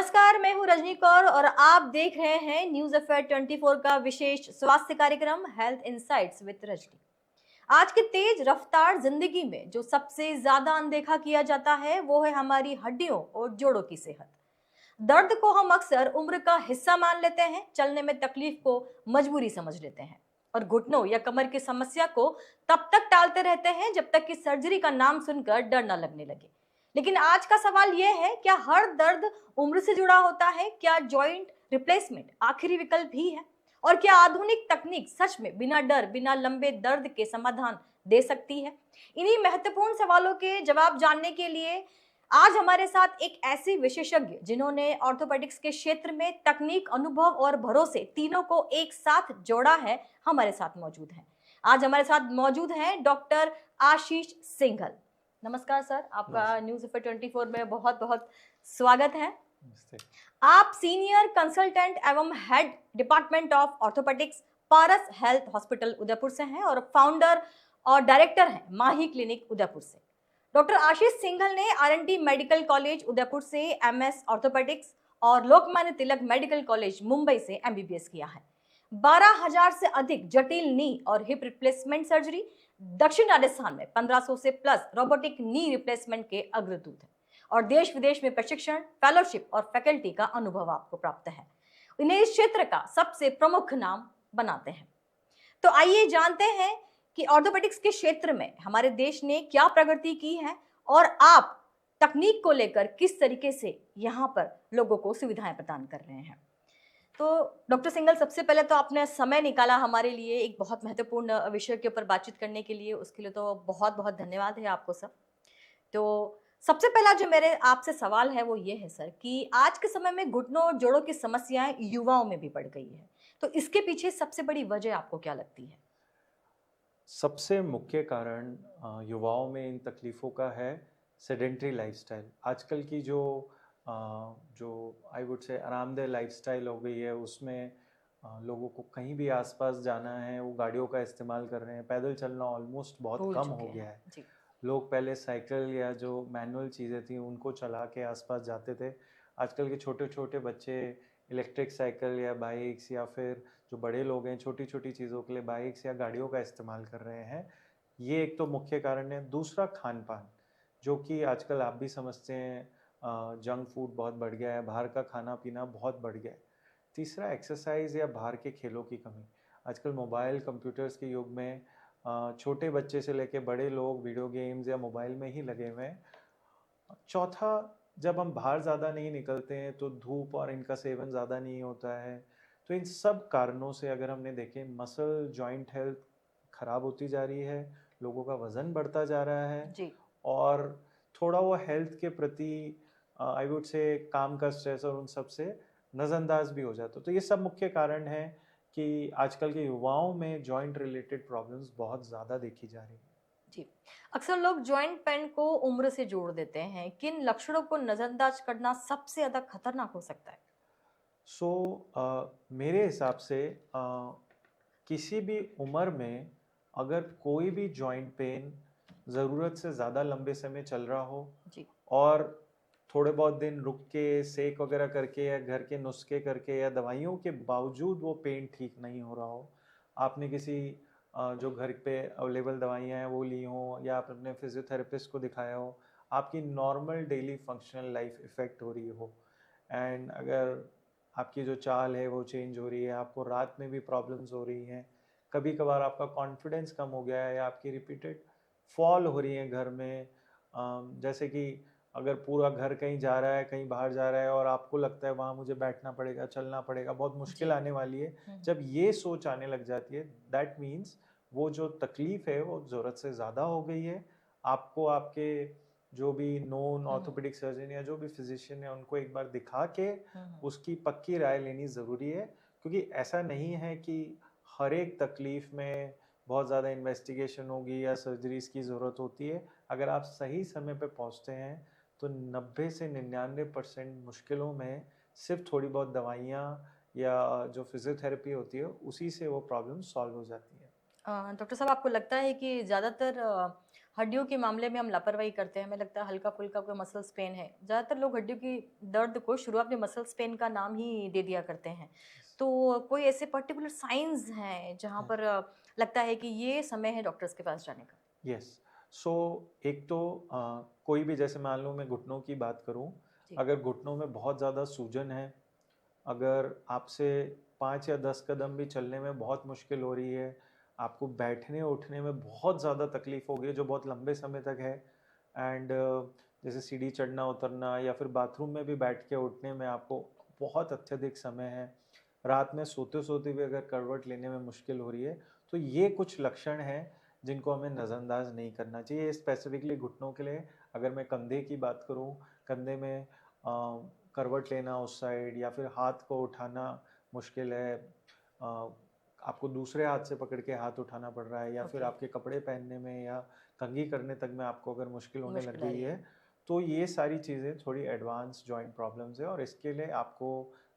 नमस्कार, मैं हूं रजनी कौर और आप देख रहे हैं न्यूज अफेयर 24 का विशेष स्वास्थ्य कार्यक्रम हेल्थ इनसाइट्स विद रजनी। आज की तेज रफ्तार जिंदगी में जो सबसे ज्यादा अनदेखा किया जाता है वो है हमारी हड्डियों और जोड़ों की सेहत। दर्द को हम अक्सर उम्र का हिस्सा मान लेते हैं, चलने में तकलीफ को मजबूरी समझ लेते हैं और घुटनों या कमर की समस्या को तब तक टालते रहते हैं जब तक कि सर्जरी का नाम सुनकर डर न लगने लगे। लेकिन आज का सवाल यह है, क्या हर दर्द उम्र से जुड़ा होता है? क्या जॉइंट रिप्लेसमेंट आखिरी विकल्प भी है? और क्या आधुनिक तकनीक सच में बिना डर, बिना लंबे दर्द के समाधान दे सकती है? इन्हीं महत्वपूर्ण सवालों के जवाब जानने के लिए आज हमारे साथ एक ऐसे विशेषज्ञ जिन्होंने ऑर्थोपेडिक्स के क्षेत्र में तकनीक, अनुभव और भरोसे तीनों को एक साथ जोड़ा है, हमारे साथ मौजूद हैं। आज हमारे साथ मौजूद हैं डॉक्टर आशीष सिंघल। नमस्कार सर, आपका न्यूज अफेयर 24 में बहुत बहुत स्वागत है। आप सीनियर कंसल्टेंट एवं head department of orthopaedics Paras health hospital Udaipur से हैं और फाउंडर और डायरेक्टर हैं माही क्लिनिक उदयपुर से। डॉक्टर आशीष सिंघल ने आर&डी मेडिकल कॉलेज उदयपुर से एमएस ऑर्थोपेडिक्स और लोकमान्य तिलक मेडिकल कॉलेज मुंबई से एमबीबीएस किया है। 12,000 से अधिक जटिल नी और हिप रिप्लेसमेंट सर्जरी, दक्षिण राजस्थान में 1500 से प्लस रोबोटिक नी रिप्लेसमेंट के अग्रदूत हैं और देश विदेश में प्रशिक्षण, फेलोशिप और फैकल्टी का अनुभव आपको प्राप्त है। इन्हें इस क्षेत्र का सबसे प्रमुख नाम बनाते हैं। तो आइए जानते हैं कि ऑर्थोपेडिक्स के क्षेत्र में हमारे देश ने क्या प्रगति की है और आप तकनीक को लेकर किस तरीके से यहाँ पर लोगों को सुविधाएं प्रदान कर रहे हैं। तो डॉक्टर सिंघल, सबसे पहले तो आपने समय निकाला हमारे लिए एक बहुत महत्वपूर्ण विषय के ऊपर बातचीत करने के लिए, उसके लिए तो बहुत बहुत धन्यवाद है आपको सर। तो सबसे पहला जो मेरे आपसे सवाल है वो ये है सर कि आज के समय में घुटनों और जोड़ों की समस्याएं युवाओं में भी बढ़ गई है, तो इसके पीछे सबसे बड़ी वजह आपको क्या लगती है? सबसे मुख्य कारण युवाओं में इन तकलीफ़ों का है सेडेंट्री लाइफस्टाइल। आजकल की जो आई वुड से आरामदेह लाइफस्टाइल हो गई है, उसमें लोगों को कहीं भी आसपास जाना है वो गाड़ियों का इस्तेमाल कर रहे हैं। पैदल चलना ऑलमोस्ट बहुत कम हो गया है। जी। लोग पहले साइकिल या जो मैनुअल चीज़ें थी उनको चला के आसपास जाते थे। आजकल के छोटे छोटे बच्चे इलेक्ट्रिक साइकिल या बाइक्स या फिर जो बड़े लोग हैं छोटी छोटी चीज़ों के लिए बाइक्स या गाड़ियों का इस्तेमाल कर रहे हैं। ये एक तो मुख्य कारण है। दूसरा खान पान, जो कि आजकल आप भी समझते हैं, जंक फूड बहुत बढ़ गया है, बाहर का खाना पीना बहुत बढ़ गया है। तीसरा एक्सरसाइज या बाहर के खेलों की कमी। आजकल मोबाइल कंप्यूटर्स के युग में छोटे बच्चे से लेके बड़े लोग वीडियो गेम्स या मोबाइल में ही लगे हुए हैं। चौथा, जब हम बाहर ज़्यादा नहीं निकलते हैं तो धूप और इनका सेवन ज़्यादा नहीं होता है। तो इन सब कारणों से अगर हमने देखें, मसल जॉइंट हेल्थ खराब होती जा रही है, लोगों का वज़न बढ़ता जा रहा है जी। और थोड़ा वो हेल्थ के प्रति आई वुड से काम का स्ट्रेस और उन सब से नज़रअंदाज भी हो जाता है। तो ये सब मुख्य कारण है कि आजकल के युवाओं में जॉइंट रिलेटेड प्रॉब्लम्स बहुत ज़्यादा देखी जा रही है। जी, अक्सर लोग जॉइंट पेन को उम्र से जोड़ देते हैं। किन लक्षणों को नजरअंदाज करना सबसे ज्यादा खतरनाक हो सकता है? मेरे हिसाब से किसी भी उम्र में अगर कोई भी जॉइंट पेन ज़रूरत से ज़्यादा लंबे समय चल रहा हो जी। और थोड़े बहुत दिन रुक के सेक वगैरह करके या घर के नुस्खे करके या दवाइयों के बावजूद वो पेन ठीक नहीं हो रहा हो, आपने किसी जो घर पे अवेलेबल दवाइयाँ हैं वो ली हों या आप अपने फिजियोथेरेपिस्ट को दिखाया हो, आपकी normal daily functional life effect हो रही हो, एंड अगर आपकी जो चाल है वो चेंज हो रही है, आपको रात में भी प्रॉब्लम्स हो रही हैं, कभी कभार आपका कॉन्फिडेंस कम हो गया है या आपकी रिपीटेड फॉल हो रही है घर में, जैसे कि अगर पूरा घर कहीं जा रहा है, कहीं बाहर जा रहा है और आपको लगता है वहाँ मुझे बैठना पड़ेगा, चलना पड़ेगा, बहुत मुश्किल आने वाली है, जब ये सोच आने लग जाती है, दैट मीन्स वो जो तकलीफ है वो ज़रूरत से ज़्यादा हो गई है। आपको आपके जो भी नोन ऑर्थोपेडिक सर्जन या जो भी फिजिशियन है उनको एक बार दिखा के उसकी पक्की राय लेनी ज़रूरी है, क्योंकि ऐसा नहीं है कि हर एक तकलीफ में बहुत ज़्यादा इन्वेस्टिगेशन होगी या सर्जरीज की ज़रूरत होती है। अगर आप सही समय पे पहुंचते हैं तो 90 से 99% मुश्किलों में सिर्फ थोड़ी बहुत दवाइयाँ या जो फिजियोथेरेपी होती है उसी से वो प्रॉब्लम सॉल्व हो जाती है। डॉक्टर साहब, आपको लगता है कि ज़्यादातर हड्डियों के मामले में हम लापरवाही करते हैं, हमें लगता है हल्का फुल्का कोई मसल्स पेन है। ज़्यादातर लोग हड्डियों की दर्द को शुरुआत में मसल्स पेन का नाम ही दे दिया करते हैं। तो कोई ऐसे पर्टिकुलर साइंस हैं जहाँ पर लगता है कि ये समय है डॉक्टर्स के पास जाने का? यस। सो एक तो कोई भी, जैसे मान लो मैं घुटनों की बात करूं, जी। अगर घुटनों में बहुत ज़्यादा सूजन है, अगर आपसे 5 या 10 कदम भी चलने में बहुत मुश्किल हो रही है, आपको बैठने उठने में बहुत ज़्यादा तकलीफ हो गई है जो बहुत लंबे समय तक है, एंड जैसे सीढ़ी चढ़ना उतरना या फिर बाथरूम में भी बैठ के उठने में आपको बहुत अत्यधिक समय है, रात में सोते सोते भी अगर करवट लेने में मुश्किल हो रही है, तो ये कुछ लक्षण हैं जिनको हमें नज़रअंदाज नहीं करना चाहिए। स्पेसिफिकली घुटनों के लिए अगर मैं कंधे की बात करूं, कंधे में करवट लेना उस साइड या फिर हाथ को उठाना मुश्किल है, आपको दूसरे हाथ से पकड़ के हाथ उठाना पड़ रहा है, या फिर ओके, आपके कपड़े पहनने में या कंघी करने तक में आपको अगर मुश्किल होने लग मुश्किल आ गई रही है, है। तो ये सारी चीज़ें थोड़ी एडवांस जॉइंट प्रॉब्लम्स है और इसके लिए आपको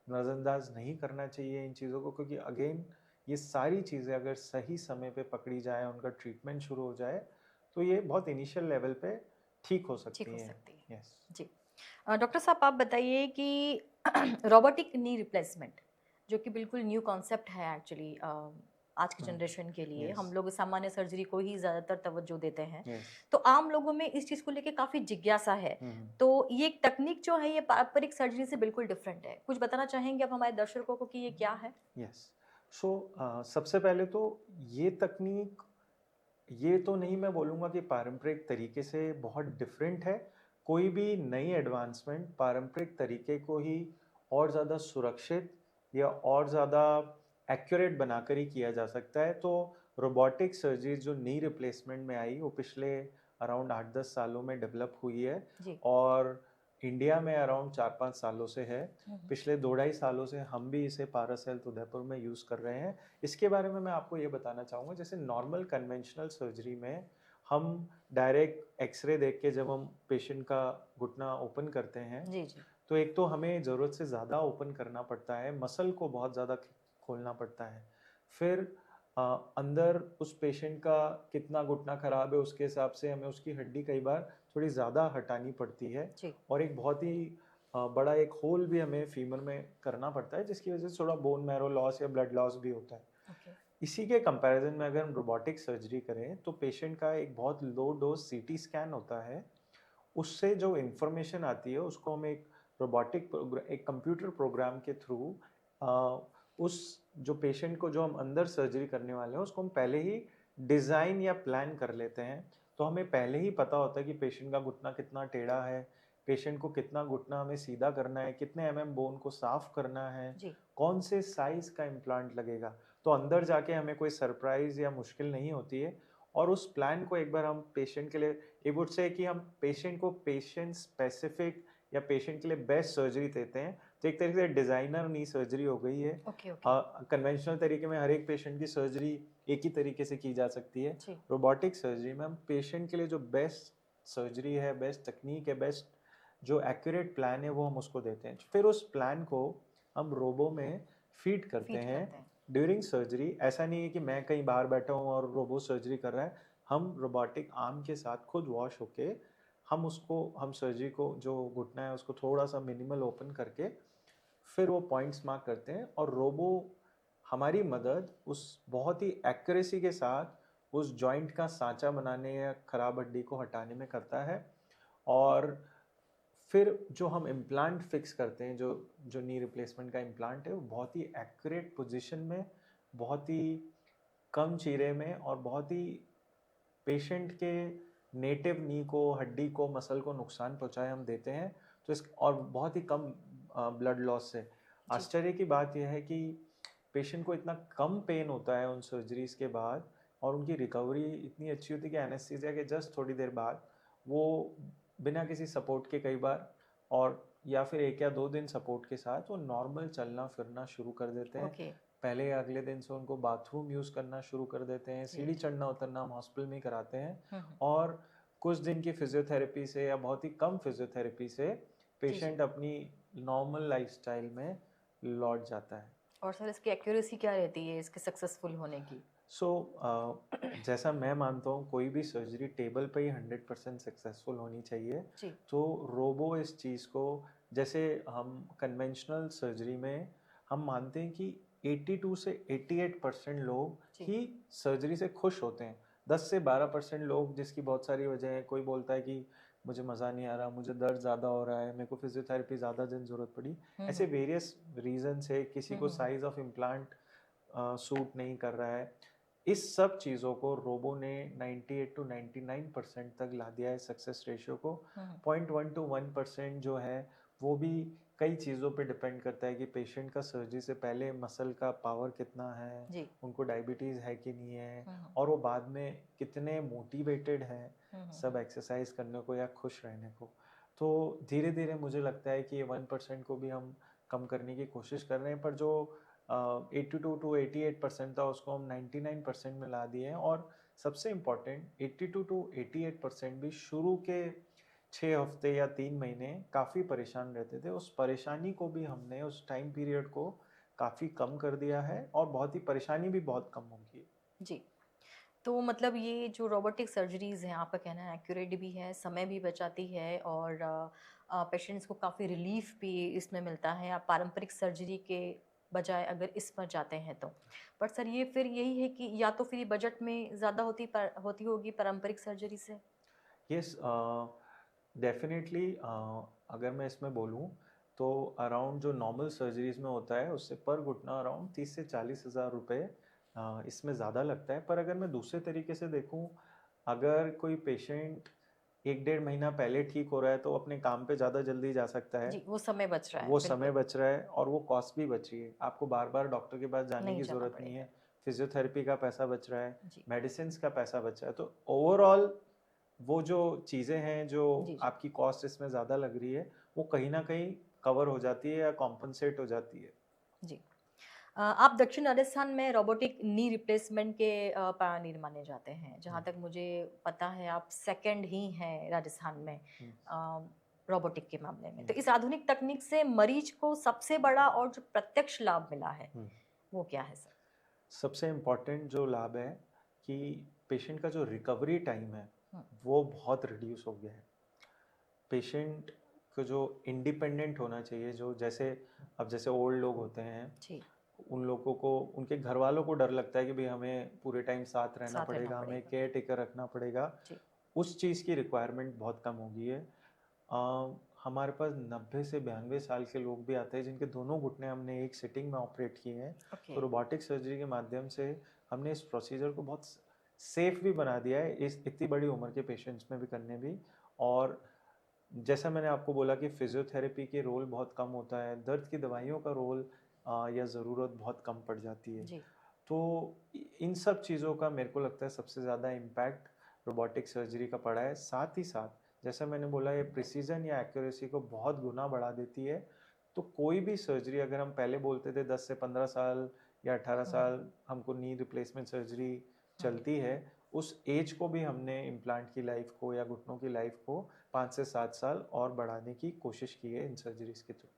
नज़रअंदाज नहीं करना चाहिए इन चीज़ों को, क्योंकि अगेन ये सारी चीज़ें अगर सही समय पे पकड़ी जाए, उनका ट्रीटमेंट शुरू हो जाए, तो ये बहुत इनिशियल लेवल पे ठीक हो ठीक सकती हो हैं। सकती है। यस। जी। डॉक्टर साहब आप बताइए कि रोबोटिक नी रिप्लेसमेंट जो कि बिल्कुल न्यू कॉन्सेप्ट है एक्चुअली आज की जनरेशन के लिए, यस। हम लोग सामान्य सर्जरी को ही ज़्यादातर तवज्जो देते हैं। यस। तो आम लोगों में इस चीज़ को लेके काफ़ी जिज्ञासा है। तो ये एक तकनीक जो है ये पारंपरिक सर्जरी से बिल्कुल डिफरेंट है। कुछ बताना चाहेंगे आप हमारे दर्शकों को कि ये क्या है? यस। सो सबसे पहले तो ये तकनीक, ये तो नहीं मैं बोलूँगा कि पारंपरिक तरीके से बहुत डिफरेंट है। कोई भी नई एडवांसमेंट पारंपरिक तरीके को ही और ज़्यादा सुरक्षित या और ज़्यादा एक्यूरेट बनाकर ही किया जा सकता है। तो रोबोटिक सर्जरी जो नी रिप्लेसमेंट में आई, वो पिछले अराउंड 8-10 सालों में डेवलप हुई है जी। और इंडिया में अराउंड 4-5 सालों से है। हुँ, पिछले 2 ढाई सालों से हम भी इसे पारस हेल्थ उदयपुर में यूज़ कर रहे हैं। इसके बारे में मैं आपको ये बताना चाहूँगा, जैसे नॉर्मल कन्वेंशनल सर्जरी में हम डायरेक्ट एक्सरे देख के जब हम पेशेंट का घुटना ओपन करते हैं, जी, जी। तो एक तो हमें ज़रूरत से ज़्यादा ओपन करना पड़ता है, मसल को बहुत ज़्यादा खोलना पड़ता है। फिर अंदर उस पेशेंट का कितना घुटना ख़राब है उसके हिसाब से हमें उसकी हड्डी कई बार थोड़ी ज़्यादा हटानी पड़ती है, जी। और एक बहुत ही बड़ा एक होल भी हमें फीमर में करना पड़ता है, जिसकी वजह से थोड़ा बोन मैरो लॉस या ब्लड लॉस भी होता है। ओके। इसी के कंपैरिजन में अगर हम रोबोटिक सर्जरी करें तो पेशेंट का एक बहुत लो डोज सीटी स्कैन होता है, उससे जो इन्फॉर्मेशन आती है उसको हम एक एक कंप्यूटर प्रोग्राम के थ्रू उस जो पेशेंट को जो हम अंदर सर्जरी करने वाले हैं उसको हम पहले ही डिज़ाइन या प्लान कर लेते हैं। तो हमें पहले ही पता होता है कि पेशेंट का घुटना कितना टेढ़ा है, पेशेंट को कितना घुटना हमें सीधा करना है, कितने बोन को साफ करना है, जी। कौन से साइज का इम्प्लांट लगेगा। तो अंदर जाके हमें कोई सरप्राइज या मुश्किल नहीं होती है, और उस प्लान को एक बार हम पेशेंट के लिए, ये वुड से कि हम पेशेंट को पेशेंट स्पेसिफिक या पेशेंट के लिए बेस्ट सर्जरी देते हैं। तो एक तरीके से डिजाइनर नी सर्जरी हो गई है। Okay, okay. कन्वेंशनल तरीके में हर एक पेशेंट की सर्जरी एक ही तरीके से की जा सकती है। जी। रोबोटिक सर्जरी में हम पेशेंट के लिए जो बेस्ट सर्जरी है, बेस्ट तकनीक है, बेस्ट जो एक्यूरेट प्लान है वो हम उसको देते हैं। फिर उस प्लान को हम रोबो में फीड करते फीड हैं करते हैं। During surgery. ऐसा नहीं है कि मैं कहीं बाहर बैठा हूँ और रोबो सर्जरी कर रहा है, हम रोबोटिक आर्म के साथ खुद वॉश होके हम सर्जरी को जो घुटना है उसको थोड़ा सा मिनिमल ओपन करके फिर वो पॉइंट्स मार्क करते हैं, और रोबो हमारी मदद उस बहुत ही एक्यूरेसी के साथ उस जॉइंट का सांचा बनाने या खराब हड्डी को हटाने में करता है। और फिर जो हम इम्प्लांट फिक्स करते हैं, जो जो नी रिप्लेसमेंट का इम्प्लांट है, वो बहुत ही एक्यूरेट पोजीशन में, बहुत ही कम चीरे में और बहुत ही पेशेंट के नेटिव नी को, हड्डी को, मसल को नुकसान पहुंचाए हम देते हैं। तो इस और बहुत ही कम ब्लड लॉस से। जी। आश्चर्य की बात यह है कि पेशेंट को इतना कम पेन होता है उन सर्जरीज के बाद, और उनकी रिकवरी इतनी अच्छी होती है कि एनेस्थीसिया के जस्ट थोड़ी देर बाद वो बिना किसी सपोर्ट के कई बार, और या फिर 1 या 2 दिन सपोर्ट के साथ वो नॉर्मल चलना फिरना शुरू कर देते हैं। ओके। पहले अगले दिन से उनको बाथरूम यूज़ करना शुरू कर देते हैं, जी। सीढ़ी चढ़ना उतरना हम हॉस्पिटल में ही कराते हैं, हुँ, हुँ। और कुछ दिन की फिजियोथेरेपी से या बहुत ही कम फिजियोथेरेपी से जी, जी। पेशेंट अपनी नॉर्मल लाइफस्टाइल में लौट जाता है। और सर इसकी एक्यूरेसी क्या रहती है इसके सक्सेसफुल होने की? सो जैसा मैं मानता हूँ कोई भी सर्जरी टेबल पे ही 100% सक्सेसफुल होनी चाहिए। जी। तो रोबो इस चीज़ को, जैसे हम कन्वेंशनल सर्जरी में हम मानते हैं कि 82 से 88% लोग जी। ही सर्जरी से खुश होते हैं। 10 से 12% लोग, जिसकी बहुत सारी वजह है, कोई बोलता है कि मुझे मज़ा नहीं आ रहा, मुझे दर्द ज़्यादा हो रहा है, मेरे को फिजियोथेरेपी ज़्यादा दिन ज़रूरत पड़ी। ऐसे हम्म। वेरियस रीजंस है, किसी को हम्म। साइज ऑफ इम्प्लांट सूट नहीं कर रहा है। इस सब चीज़ों को रोबो ने 98 टू 99% तक ला दिया है सक्सेस रेशियो को। हम्म। 0.1 टू 1% जो है वो भी कई चीज़ों पे डिपेंड करता है कि पेशेंट का सर्जरी से पहले मसल का पावर कितना है, जी। उनको डायबिटीज़ है कि नहीं है, हम्म। और वो बाद में कितने मोटिवेटेड हैं सब हम्म। एक्सरसाइज करने को या खुश रहने को। तो धीरे धीरे मुझे लगता है कि ये 1% को भी हम कम करने की कोशिश कर रहे हैं, पर जो 82 टू 88% था उसको हम 99% में ला दिए हैं। और सबसे इम्पोर्टेंट 82 टू 88% भी शुरू के 6 हफ्ते या 3 महीने काफ़ी परेशान रहते थे। उस परेशानी को भी हमने उस टाइम पीरियड को काफ़ी कम कर दिया है और बहुत ही परेशानी भी बहुत कम होगी। जी। तो मतलब ये जो रोबोटिक सर्जरीज हैं, आपका कहना है एक्यूरेट भी है, समय भी बचाती है और पेशेंट्स को काफ़ी रिलीफ भी इसमें मिलता है, आप पारंपरिक सर्जरी के बजाय अगर इस पर जाते हैं तो। पर सर ये फिर यही है कि या तो फिर ये बजट में ज़्यादा होती होगी पारंपरिक सर्जरी से। Yes, definitely. अगर मैं इसमें बोलूँ तो अराउंड जो नॉर्मल सर्जरीज में होता है उससे पर घुटना अराउंड 30 से 40 हज़ार रुपये इसमें ज़्यादा लगता है। पर अगर मैं दूसरे तरीके से देखूँ, अगर कोई पेशेंट 1 डेढ़ महीना पहले ठीक हो रहा है तो अपने काम पे ज़्यादा जल्दी जा सकता है। जी, वो समय बच रहा है, वो समय बिल्कुल। बच रहा है और वो कॉस्ट भी बच रही है। आपको बार बार डॉक्टर के पास जाने नहीं की जाना ज़रूरत नहीं पड़ेगा। है। फिजियोथेरेपी का पैसा बच रहा है, जी। मेडिसिन का पैसा बच रहा है। तो ओवरऑल वो जो चीज़ें हैं जो जी। जी। आपकी कॉस्ट इसमें ज़्यादा लग रही है, वो कहीं ना कहीं कवर हो जाती है या कॉम्पनसेट हो जाती है। जी। आप दक्षिण राजस्थान में रोबोटिक नी रिप्लेसमेंट के पायनियर माने जाते हैं। जहाँ हम्म, तक मुझे पता है आप सेकंड ही हैं राजस्थान में हम्म, रोबोटिक के मामले में। तो हम्म, इस आधुनिक तकनीक से मरीज को सबसे बड़ा और जो प्रत्यक्ष लाभ मिला है हम्म। वो क्या है सर? सबसे इम्पोर्टेंट जो लाभ है कि पेशेंट का जो रिकवरी टाइम है हुँ। वो बहुत रिड्यूस हो गया है। पेशेंट को जो इंडिपेंडेंट होना चाहिए, जो जैसे अब जैसे ओल्ड लोग होते हैं, जी, उन लोगों को उनके घर वालों को डर लगता है कि भाई हमें पूरे टाइम साथ रहना साथ रहना पड़ेगा, हमें पड़ेगा। केयर टेकर रखना पड़ेगा। जी। उस चीज़ की रिक्वायरमेंट बहुत कम हो गई है। हमारे पास 90 से 92 साल के लोग भी आते हैं जिनके दोनों घुटने हमने एक सिटिंग में ऑपरेट किए हैं। ओके। तो रोबोटिक सर्जरी के माध्यम से हमने इस प्रोसीजर को बहुत सेफ भी बना दिया है, इस इतनी बड़ी उम्र के पेशेंट्स में भी करने भी। और जैसा मैंने आपको बोला कि फिजियोथेरेपी के रोल बहुत कम होता है, दर्द की दवाइयों का रोल या ज़रूरत बहुत कम पड़ जाती है। जी। तो इन सब चीज़ों का मेरे को लगता है सबसे ज़्यादा इम्पैक्ट रोबोटिक सर्जरी का पड़ा है। साथ ही साथ जैसा मैंने बोला, ये प्रिसीजन या एक्यूरेसी को बहुत गुना बढ़ा देती है। तो कोई भी सर्जरी, अगर हम पहले बोलते थे 10 से 15 साल या 18 हुँ, साल हमको नी रिप्लेसमेंट सर्जरी हुँ। चलती है, उस एज को भी हमने इम्प्लांट की लाइफ को या घुटनों की लाइफ को 5 से 7 साल और बढ़ाने की कोशिश की है इन सर्जरीज के थ्रू।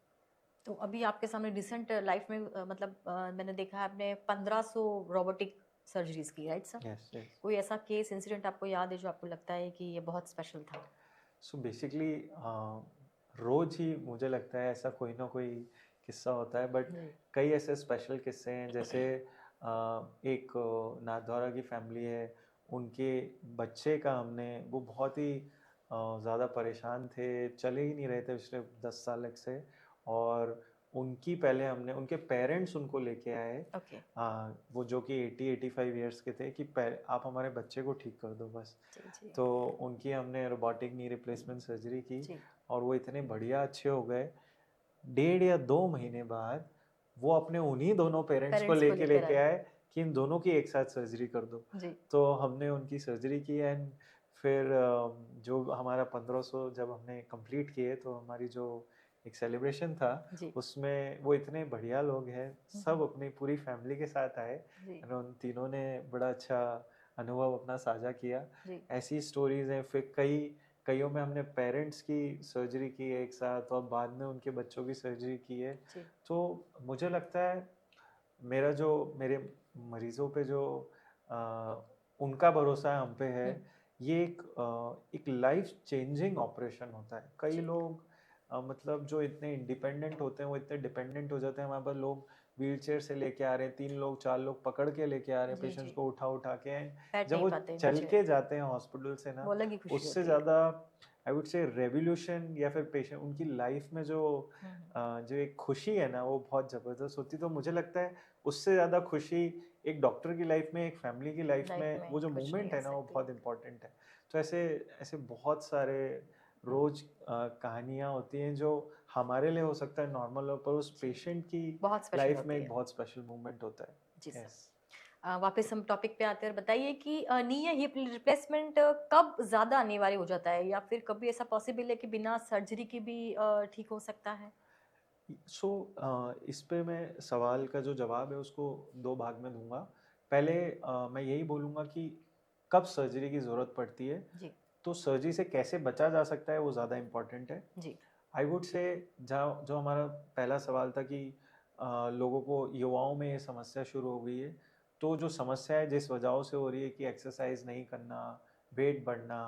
तो अभी आपके सामने रिसेंट लाइफ में मतलब मैंने देखा है आपने 1500 रोबोटिक सर्जरीज की, राइट सर? Yes, yes. कोई ऐसा केस इंसिडेंट आपको याद है जो आपको लगता है कि ये बहुत स्पेशल था? सो बेसिकली रोज ही मुझे लगता है ऐसा कोई ना कोई किस्सा होता है, बट जी। कई ऐसे स्पेशल किस्से हैं। जैसे एक नाथद्वारा की फैमिली है, उनके बच्चे का हमने, वो बहुत ही ज़्यादा परेशान थे, चले ही नहीं रहे थे पिछले 10 साल से। और उनकी पहले हमने, उनके पेरेंट्स उनको लेके आए, ओके। वो जो कि 80-85 ईयर्स के थे, कि आप हमारे बच्चे को ठीक कर दो बस। जी, जी। तो उनकी हमने रोबोटिक नी रिप्लेसमेंट सर्जरी की जी। और वो इतने बढ़िया अच्छे हो गए। 1.5 या 2 महीने बाद वो अपने उन्हीं दोनों पेरेंट्स को पेरेंट्स को लेके लेकर लेके आए। आए कि इन दोनों की एक साथ सर्जरी कर दो। जी। तो हमने उनकी सर्जरी की एंड फिर जो हमारा 1500 जब हमने कंप्लीट किए तो हमारी जो एक सेलिब्रेशन था, जी। उसमें वो इतने बढ़िया लोग हैं, हुँ, सब हुँ। अपनी पूरी फैमिली के साथ आए जी, और उन तीनों ने बड़ा अच्छा अनुभव अपना साझा किया। जी। ऐसी स्टोरीज हैं। फिर कईयों में हमने पेरेंट्स की सर्जरी की है एक साथ और बाद में उनके बच्चों की सर्जरी की है। जी। तो मुझे लगता है मेरे मरीजों पे जो उनका भरोसा हम पे है। हम्म, ये एक लाइफ चेंजिंग ऑपरेशन होता है। कई जी लोग मतलब जो इतने इंडिपेंडेंट होते हैं वो इतने डिपेंडेंट हो जाते हैं। हमारे पास लोग व्हील चेयर से लेके आ रहे हैं, 3 लोग 4 लोग पकड़ के लेके आ रहे हैं जी पेशेंट्स जी। को उठा उठा के। बैठ जब नहीं वो पाते चल नीचे, के जाते हैं हॉस्पिटल से ना, वो अलग ही खुशी उससे होती है। ज़्यादा आई वुड से रेवोल्यूशन या फिर पेशेंट उनकी लाइफ में हम्म, जो एक खुशी है ना वो बहुत ज़बरदस्त होती है। तो मुझे लगता है उससे ज़्यादा खुशी एक डॉक्टर की लाइफ में, एक फैमिली की लाइफ लाइफ में, वो में जो कुछ नहीं मोमेंट आ है ना वो सकती। बहुत इंपॉर्टेंट है। तो ऐसे ऐसे बहुत सारे हम्म, रोज कहानियाँ होती हैं जो हमारे लिए हो सकता है नॉर्मल हो, पर उस जी पेशेंट की बहुत स्पेशल लाइफ में होती एक है। बहुत स्पेशल मोमेंट होता जी है। सर। यस। वापस हम टॉपिक पे आते हैं और बताइए कि नी या हिप रिप्लेसमेंट कब ज्यादा अनिवार्य हो जाता है, या फिर कभी ऐसा पॉसिबल है कि बिना सर्जरी के भी ठीक हो सकता है? सो इस पे मैं सवाल का जो जवाब है उसको 2 भाग में दूंगा। पहले मैं यही बोलूँगा कि कब सर्जरी की ज़रूरत पड़ती है। जी तो सर्जरी से कैसे बचा जा सकता है वो ज़्यादा इम्पोर्टेंट है। जी आई वुड से जहाँ जो हमारा पहला सवाल था कि लोगों को युवाओं में ये समस्या शुरू हो गई है। तो जो समस्या है जिस वजहों से हो रही है कि एक्सरसाइज नहीं करना, वेट बढ़ना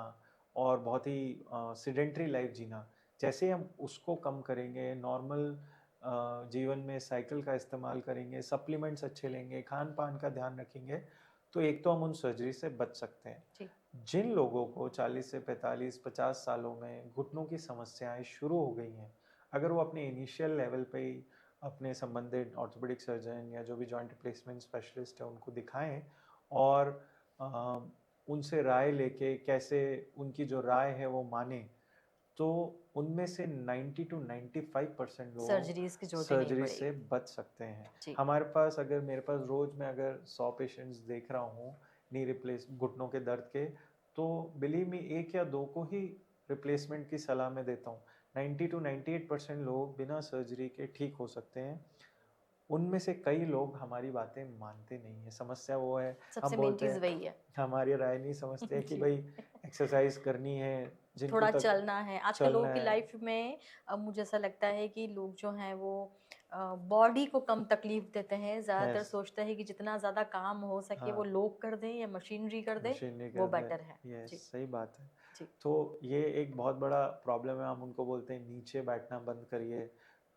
और बहुत ही सिडेंट्री लाइफ जीना, जैसे हम उसको कम करेंगे, नॉर्मल जीवन में साइकिल का इस्तेमाल करेंगे, सप्लीमेंट्स अच्छे लेंगे, खान पान का ध्यान रखेंगे, तो एक तो हम उन सर्जरी से बच सकते हैं। जी जिन लोगों को 40 से 45 50 सालों में घुटनों की समस्याएं शुरू हो गई हैं, अगर वो अपने इनिशियल लेवल पे ही अपने संबंधित ऑर्थोपेडिक सर्जन या जो भी जॉइंट रिप्लेसमेंट स्पेशलिस्ट है उनको दिखाएं और अ, उनसे राय लेके कैसे उनकी जो राय है वो माने, तो उनमें से 90 टू 95% लोग सर्जरीज की जरूरत ही नहीं सर्जरी से पड़ेगी। बच सकते हैं। जी हमारे पास अगर मेरे पास रोज मैं अगर 100 पेशेंट्स देख रहा हूँ नी रिप्लेस घुटनों के दर्द के, तो बिलीव मी 1 या 2 को ही रिप्लेसमेंट की सलाह मैं देता हूँ। 90 टू 98% लोग बिना सर्जरी के ठीक हो सकते हैं। उनमें से कई लोग हमारी बातें मानते नहीं है। समस्या वो है, हम सबसे मेन बोलते चीज हैं वही है। हमारी राय नहीं समझते हैं कि जी भाई एक्सरसाइज करनी है, जिनको थोड़ा तक चलना है आजकल लोगों चलना की है। लाइफ में। अब मुझे ऐसा लगता है कि लोग जो हैं वो बॉडी को कम तकलीफ देते हैं, ज्यादातर यस। सोचते हैं कि जितना ज्यादा काम हो सके वो हाँ, लोग कर दें या मशीनरी कर दे, मशीन नहीं वो कर दे। बेटर है। यस, जी सही बात है। जी तो ये एक बहुत बड़ा प्रॉब्लम है। हम उनको बोलते हैं नीचे बैठना बंद करिए,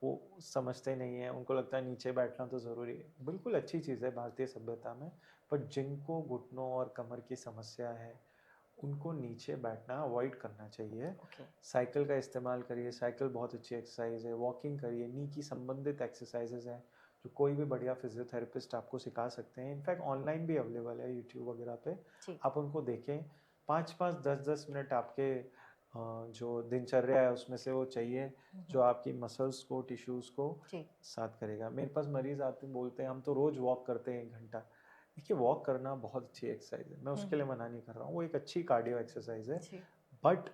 वो समझते नहीं है। उनको लगता है नीचे बैठना तो ज़रूरी है। बिल्कुल अच्छी चीज़ है भारतीय सभ्यता में, पर जिनको घुटनों और कमर की समस्या है उनको नीचे बैठना अवॉइड करना चाहिए। ओके साइकिल का इस्तेमाल करिए, साइकिल बहुत अच्छी एक्सरसाइज है। वॉकिंग करिए, नी की संबंधित एक्सरसाइजेज हैं जो कोई भी बढ़िया फिजियोथेरेपिस्ट आपको सिखा सकते हैं। इनफैक्ट ऑनलाइन भी अवेलेबल है यूट्यूब वगैरह पे, जी आप उनको देखें। 5-5 10-10 मिनट आपके जो दिनचर्या है उसमें से वो चाहिए, जो आपकी मसल्स को, टिश्यूज़ को जी साथ करेगा। मेरे पास मरीज आते हैं, बोलते हैं हम तो रोज़ वॉक करते हैं 1 घंटा। देखिए, वॉक करना बहुत अच्छी एक्सरसाइज है, मैं उसके लिए मना नहीं कर रहा हूँ, वो एक अच्छी कार्डियो एक्सरसाइज है। जी बट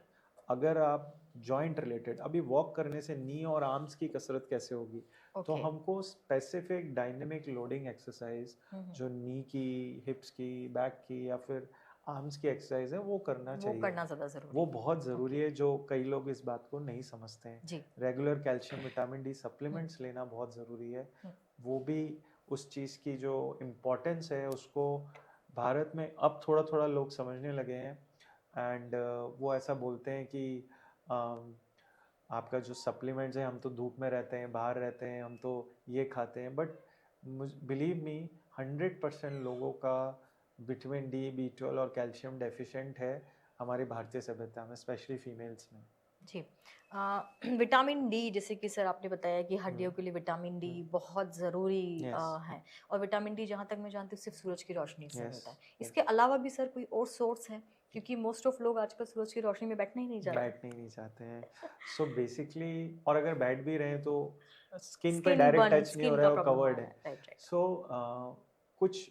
अगर आप जॉइंट रिलेटेड, अभी वॉक करने से नी और आर्म्स की कसरत कैसे होगी? तो ओके हमको स्पेसिफिक डायनेमिक लोडिंग एक्सरसाइज जो नी की, हिप्स की, बैक की या फिर आर्म्स की एक्सरसाइज है वो करना वो चाहिए। करना ज्यादा जरूरी वो है। बहुत ज़रूरी ओके है, जो कई लोग इस बात को नहीं समझते हैं। जी रेगुलर कैल्शियम विटामिन डी हम्म, सप्लीमेंट्स लेना बहुत ज़रूरी है। हम्म, वो भी उस चीज़ की जो इम्पोर्टेंस है उसको भारत में अब थोड़ा थोड़ा लोग समझने लगे हैं। एंड वो ऐसा बोलते हैं कि अम, आपका जो सप्लीमेंट्स है, हम तो धूप में रहते हैं, बाहर रहते हैं, हम तो ये खाते हैं, बट बिलीव मी 100% लोगों का विटामिन डी, B12 और कैल्शियम डेफिशिएंट है हमारी भारतीय सभ्यता में, स्पेशली फीमेल्स में। जी विटामिन डी, जैसे कि सर आपने बताया कि हम्म, हड्डियों के लिए विटामिन डी हम्म, बहुत ज़रूरी यस, है। और विटामिन डी जहाँ तक मैं जानती हूँ सिर्फ सूरज की रोशनी से यस, मिलता है। यस। इसके अलावा भी सर कोई और सोर्स है? क्योंकि मोस्ट ऑफ लोग आजकल सूरज की रोशनी में बैठना ही नहीं चाहते। बैठने ही नहीं चाहते हैं। सो बेसिकली, और अगर बैठ भी रहे हैं तो स्किन पे स्किन डायरेक्ट बर्न, टच नहीं हो स्किन रहा का है, वो प्रॉब्लम आ कवर्ड रहा है। है, राइट राइट। सो कुछ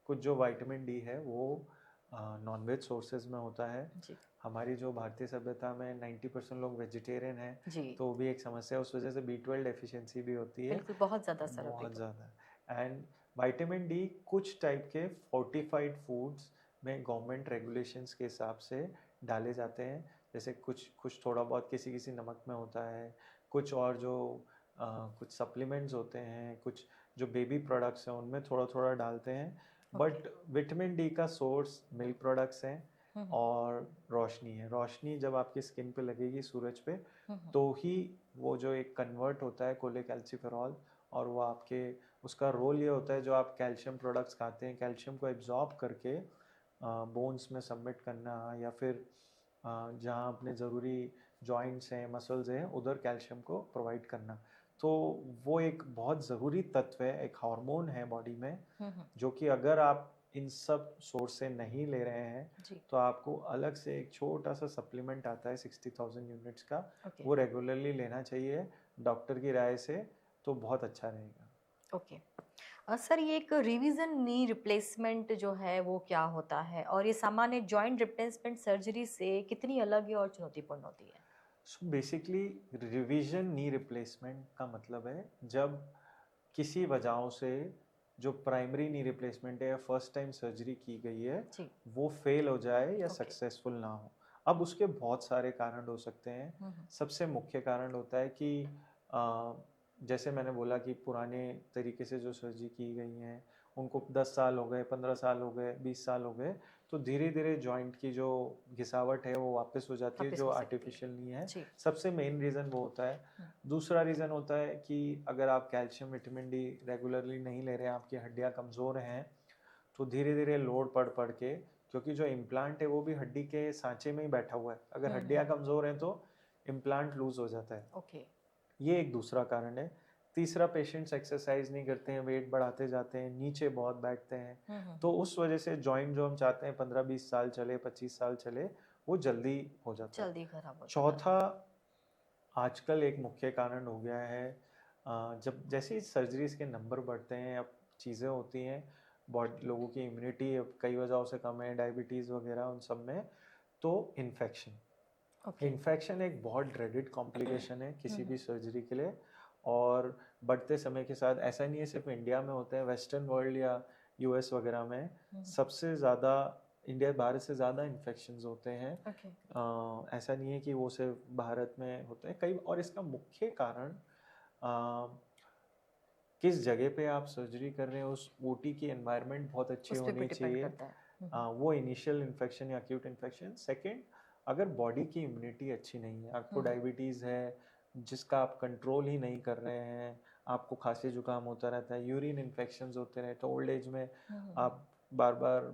कुछ जो विटामिन डी है वो नॉनवेज सोर्सेज में होता है। जी हमारी जो भारतीय सभ्यता में 90% लोग वेजिटेरियन हैं, जी तो वो भी एक समस्या है। उस वजह से B12 डेफिशिएंसी भी होती है, बिल्कुल, बहुत ज़्यादा सर अभी बहुत तो। ज़्यादा। एंड विटामिन डी कुछ टाइप के फोर्टिफाइड फूड्स में गवर्नमेंट रेगुलेशंस के हिसाब से डाले जाते हैं। जैसे कुछ कुछ थोड़ा बहुत किसी किसी नमक में होता है, कुछ और जो कुछ सप्लीमेंट्स होते हैं, कुछ जो बेबी प्रोडक्ट्स हैं उनमें थोड़ा थोड़ा डालते हैं। बट विटामिन डी का सोर्स मिल्क प्रोडक्ट्स हैं हम्म, और रोशनी है। रोशनी जब आपकी स्किन पे लगेगी सूरज पे, हम्म, तो ही वो जो एक कन्वर्ट होता है कोलेकैल्सिफेरॉल, और वो आपके, उसका रोल ये होता है जो आप कैल्शियम प्रोडक्ट्स खाते हैं कैल्शियम को एब्जॉर्ब करके बोन्स में सबमिट करना, या फिर जहाँ अपने ज़रूरी जॉइंट्स हैं मसल्स हैं उधर कैल्शियम को प्रोवाइड करना। तो वो एक बहुत ज़रूरी तत्व है, एक हार्मोन है बॉडी में, हम्म, जो कि अगर आप इन सब सोर्स से नहीं ले रहे हैं जी, तो आपको अलग से एक छोटा सा सप्लीमेंट आता है 60,000 यूनिट्स का, ओके, वो रेगुलरली लेना चाहिए डॉक्टर की राय से, तो बहुत अच्छा रहेगा। ओके। सर, ये एक रिवीजन नी रिप्लेसमेंट जो है वो क्या होता है, और ये सामान्य जॉइंट रिप्लेसमेंट सर्जरी से कितनी अलग है और चुनौतीपूर्ण होती है? So basically revision knee replacement का मतलब है जब किसी वजहों से जो प्राइमरी नी रिप्लेसमेंट है या फर्स्ट टाइम सर्जरी की गई है जी, वो फेल हो जाए या ओके, सक्सेसफुल ना हो। अब उसके बहुत सारे कारण हो सकते हैं। हम्म, सबसे मुख्य कारण होता है कि अ, जैसे मैंने बोला कि पुराने तरीके से जो सर्जरी की गई हैं उनको 10 साल हो गए, 15 साल हो गए, 20 साल हो गए, तो धीरे धीरे जॉइंट की जो घिसावट है वो वापस हो जाती है वापस जो हो सकती है। आर्टिफिशियल नहीं है। जी, सबसे मेन रीज़न वो होता है। हम्म, दूसरा रीज़न होता है कि अगर आप कैल्शियम विटामिन डी रेगुलरली नहीं ले रहे हैं, आपकी हड्डियाँ कमज़ोर हैं, तो धीरे धीरे लोड पड़ पड़ के, क्योंकि जो इम्प्लांट है वो भी हड्डी के सांचे में ही बैठा हुआ है, अगर हड्डियाँ कमज़ोर हैं तो इम्प्लांट लूज हो जाता है। ओके, ये एक दूसरा कारण है। तीसरा, पेशेंट्स एक्सरसाइज नहीं करते हैं, वेट बढ़ाते जाते हैं, नीचे बहुत बैठते हैं, तो उस वजह से जॉइंट जो हम चाहते हैं 15-20 साल चले, 25 साल चले, वो जल्दी हो जाता है। जल्दी खराब हो जाता है। चौथा, आजकल एक मुख्य कारण हो गया है, जब जैसे ही सर्जरीज के नंबर बढ़ते हैं, अब चीज़ें होती हैं, बॉडी लोगों की इम्यूनिटी अब कई वजहों से कम है, डायबिटीज़ वगैरह उन सब में, तो इन्फेक्शन ओके, इन्फेक्शन एक बहुत ड्रेडेड कॉम्प्लिकेशन है किसी भी सर्जरी के लिए। और बढ़ते समय के साथ, ऐसा नहीं है सिर्फ इंडिया में होते हैं, वेस्टर्न वर्ल्ड या यूएस वगैरह में सबसे ज़्यादा, इंडिया भारत से ज़्यादा इन्फेक्शंस होते हैं। ओके, ऐसा नहीं है कि वो सिर्फ भारत में होते हैं कई, और इसका मुख्य कारण किस जगह पे आप सर्जरी कर रहे हैं, उस ओटी की एनवायरनमेंट बहुत अच्छी उस पे भी होनी डिपेंड चाहिए। करता है। वो इनिशियल इन्फेक्शन या अक्यूट इन्फेक्शन। सेकंड, अगर बॉडी की इम्यूनिटी अच्छी नहीं है, आपको डायबिटीज़ है जिसका आप कंट्रोल ही नहीं कर रहे हैं, आपको खांसी जुकाम होता रहता है, यूरिन इन्फेक्शंस होते रहे, तो ओल्ड एज में आप बार बार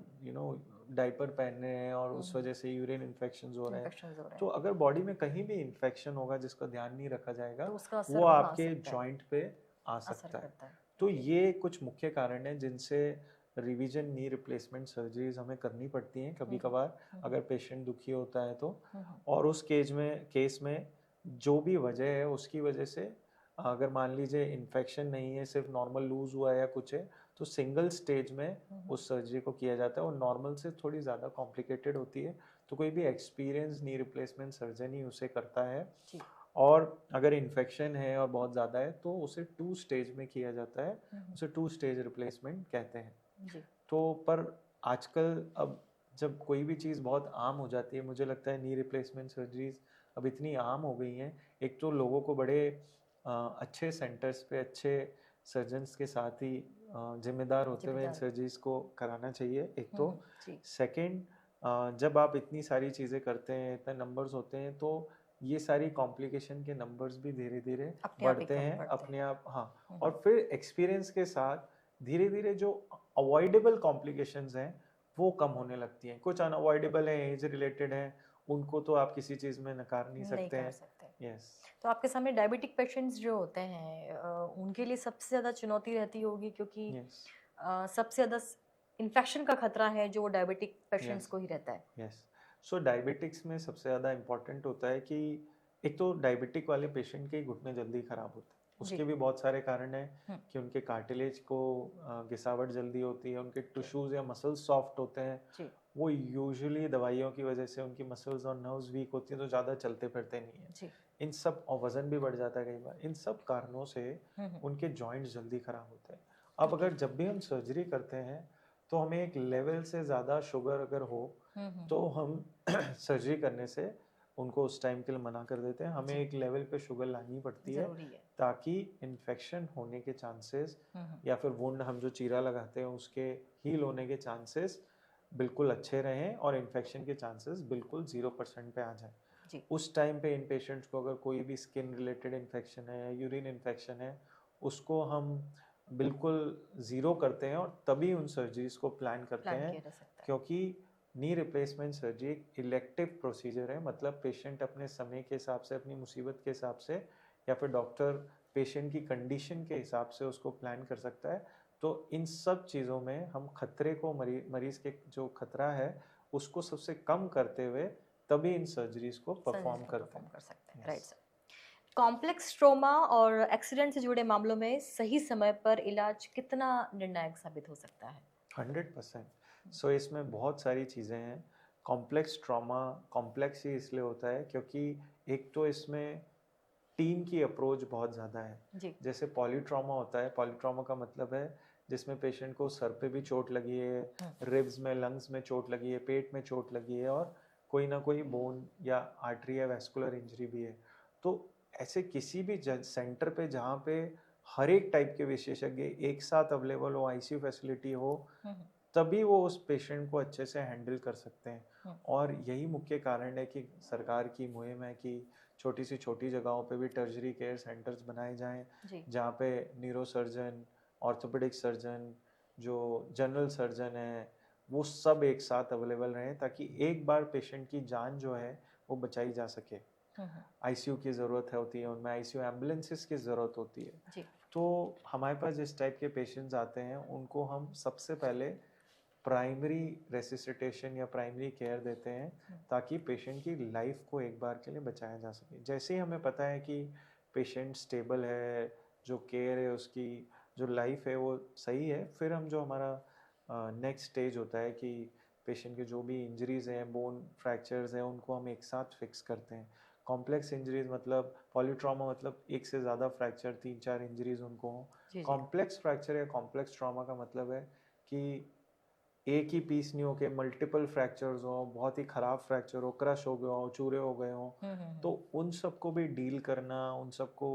डायपर पहन रहे हैं और उस वजह से यूरिन इन्फेक्शंस हो रहे हैं, इन्फेक्शन हो रहे तो हैं, अगर बॉडी में कहीं भी इन्फेक्शन होगा जिसका ध्यान नहीं रखा जाएगा, तो उसका असर वो वहाँ आ आपके सकता है, जॉइंट पे आ असर सकता है। करता है। तो ओके, ये कुछ मुख्य कारण हैं जिनसे रिवीजन नी रिप्लेसमेंट सर्जरीज हमें करनी पड़ती हैं कभी कभार, अगर पेशेंट दुखी होता है तो। और उस केस में जो भी वजह है उसकी वजह से, अगर मान लीजिए इन्फेक्शन नहीं है, सिर्फ नॉर्मल लूज हुआ है या कुछ है, तो सिंगल स्टेज में उस सर्जरी को किया जाता है, और नॉर्मल से थोड़ी ज़्यादा कॉम्प्लिकेटेड होती है, तो कोई भी एक्सपीरियंस नी रिप्लेसमेंट सर्जन ही उसे करता है। जी, और अगर इन्फेक्शन है और बहुत ज़्यादा है तो उसे 2 स्टेज में किया जाता है, उसे 2 स्टेज रिप्लेसमेंट कहते हैं। जी, तो पर आजकल अब जब कोई भी चीज़ बहुत आम हो जाती है, मुझे लगता है नी रिप्लेसमेंट सर्जरीज अब इतनी आम हो गई हैं। एक तो लोगों को बड़े अच्छे सेंटर्स पे अच्छे सर्जन्स के साथ ही जिम्मेदार होते हुए इन जिम्मेदार, सर्जरीज को कराना चाहिए, एक तो। जी, सेकंड, जब आप इतनी सारी चीज़ें करते हैं, इतने नंबर्स होते हैं, तो ये सारी कॉम्प्लिकेशन के नंबर्स भी धीरे धीरे अपने आप ही बढ़ते कम हैं बढ़ते अपने आप, हाँ। हैं। और फिर एक्सपीरियंस के साथ धीरे धीरे जो अवॉइडेबल कॉम्प्लिकेशंस हैं वो कम होने लगती हैं। कुछ अनअवॉइडेबल हैं, एज रिलेटेड हैं, उनको तो आप किसी चीज़ में नकार नहीं नहीं सकते कर हैं। सकते। यस। तो आपके सामने डायबिटिक पेशेंट्स जो होते हैं, उनके लिए सबसे ज़्यादा चुनौती रहती होगी, क्योंकि यस। सबसे ज़्यादा इन्फेक्शन का खतरा है जो डायबिटिक पेशेंट्स यस। को ही रहता है। यस। सो डायबिटिक्स में सबसे ज़्यादा इम्पोर्टेंट होता है कि एक तो डायबिटिक वाले पेशेंट के घुटने जल्दी ख़राब होते हैं, जी, उसके भी बहुत सारे कारण हैं हम्म, कि उनके कार्टिलेज को घिसावट जल्दी होती है, उनके ओके, टिश्यूज़ या मसल्स सॉफ्ट होते हैं, जी, वो यूजुअली दवाइयों की वजह से उनकी मसल्स और नर्व्स वीक होती हैं, तो ज़्यादा चलते फिरते नहीं हैं। जी, इन सब, और वज़न भी बढ़ जाता है कई बार, इन सब कारणों से हम्म, उनके जॉइंट्स जल्दी ख़राब होते हैं। अब ओके, अगर जब भी हम सर्जरी करते हैं तो हमें एक लेवल से ज़्यादा शुगर अगर हो हम्म, तो हम सर्जरी करने से उनको उस टाइम के लिए मना कर देते हैं। हमें जी। एक लेवल पे शुगर लानी पड़ती है जरूरी है। ताकि इन्फेक्शन होने के चांसेस या फिर वुंड हम जो चीरा लगाते हैं उसके हील होने के चांसेस बिल्कुल अच्छे रहें और इन्फेक्शन के चांसेस बिल्कुल 0% पे आ जाए। जी। उस टाइम पे इन पेशेंट्स को अगर कोई भी स्किन रिलेटेड इन्फेक्शन है या यूरिन इन्फेक्शन है उसको हम बिल्कुल ज़ीरो करते हैं और तभी उन सर्जरीज को प्लान करते प्लान हैं, किया जा सकता है। क्योंकि नी रिप्लेसमेंट सर्जरी एक इलेक्टिव प्रोसीजर है। मतलब पेशेंट अपने समय के हिसाब से, अपनी मुसीबत के हिसाब से या फिर डॉक्टर पेशेंट की कंडीशन के हिसाब से उसको प्लान कर सकता है। तो इन सब चीज़ों में हम खतरे को मरीज़ के जो खतरा है उसको सबसे कम करते हुए तभी इन सर्जरीज को परफॉर्म करते हैं। कर सकते हैं। Yes. Right sir. Complex trauma और एक्सीडेंट से जुड़े मामलों में सही समय पर इलाज कितना निर्णायक साबित हो सकता है? 100%। सो इसमें बहुत सारी चीज़ें हैं। कॉम्प्लेक्स ट्रॉमा कॉम्प्लेक्स ही इसलिए होता है क्योंकि एक तो इसमें टीम की अप्रोच बहुत ज़्यादा है। जी। जैसे पॉलीट्रॉमा होता है, पॉलीट्रॉमा का मतलब है जिसमें पेशेंट को सर पे भी चोट लगी है, रिब्स में, लंग्स में चोट लगी है, पेट में चोट लगी है और कोई ना कोई बोन या आर्टरी या वैस्कुलर इंजरी भी है। तो ऐसे किसी भी सेंटर पे जहाँ पे हर एक टाइप के विशेषज्ञ एक साथ अवेलेबल हो, आईसीयू फैसिलिटी हो, तभी वो उस पेशेंट को अच्छे से हैंडल कर सकते हैं। और यही मुख्य कारण है कि सरकार की मुहिम है कि छोटी सी छोटी जगहों पे भी टर्शरी केयर सेंटर्स बनाए जाएं, जहाँ पे न्यूरो सर्जन, ऑर्थोपेडिक सर्जन, जो जनरल सर्जन है, वो सब एक साथ अवेलेबल रहें ताकि एक बार पेशेंट की जान जो है वो बचाई जा सके। आईसीयू की ज़रूरत होती है, उनमें आईसीयू एम्बुलेंसेस की ज़रूरत होती है। जी। तो हमारे पास जिस टाइप के पेशेंट्स आते हैं उनको हम सबसे पहले प्राइमरी रेसिसिटेशन या प्राइमरी केयर देते हैं ताकि पेशेंट की लाइफ को एक बार के लिए बचाया जा सके। जैसे ही हमें पता है कि पेशेंट स्टेबल है, जो केयर है उसकी, जो लाइफ है वो सही है, फिर हम जो हमारा नेक्स्ट स्टेज होता है कि पेशेंट के जो भी इंजरीज हैं, बोन फ्रैक्चर्स हैं, उनको हम एक साथ फिक्स करते हैं। कॉम्प्लेक्स इंजरीज मतलब पॉलीट्रॉमा मतलब एक से ज़्यादा फ्रैक्चर, 3-4 इंजरीज उनको हों। कॉम्प्लेक्स फ्रैक्चर या कॉम्प्लेक्स ट्रॉमा का मतलब है कि एक ही पीस नहीं हो के मल्टीपल फ्रैक्चर्स हो, बहुत ही खराब फ्रैक्चर हो, क्रश हो गया हो, चूरे हो गए हो, तो उन सबको भी डील करना, उन सबको